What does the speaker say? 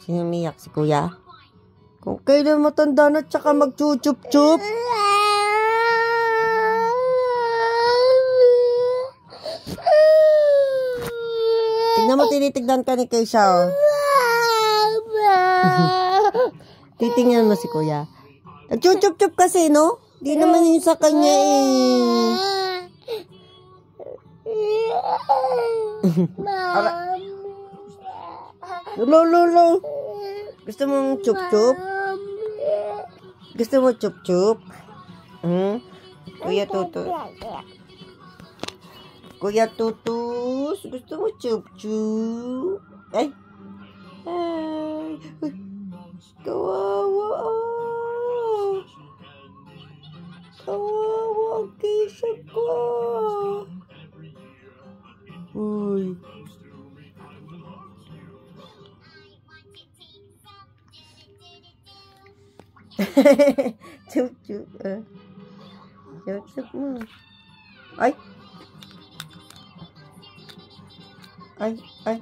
Sino umiyak? Si kuya? Kung kailan matanda na tsaka magchuchup-chup. Tignan mo, tinitignan ka ni Keisha, oh. Titingnan mo si kuya. Nagchuchup-chup kasi, no? Di naman yun sa kanya, eh. Lolo. Gusto mong chup-chup? Gusto mo chup-chup? Kuya Tutus. Kuya Tutus. Gusto mo chup-chup? Ay. Kawawa. Kawawa ang Keisha ko. Uy. Chup-chup. Chup-chup mo. Ay. Ay.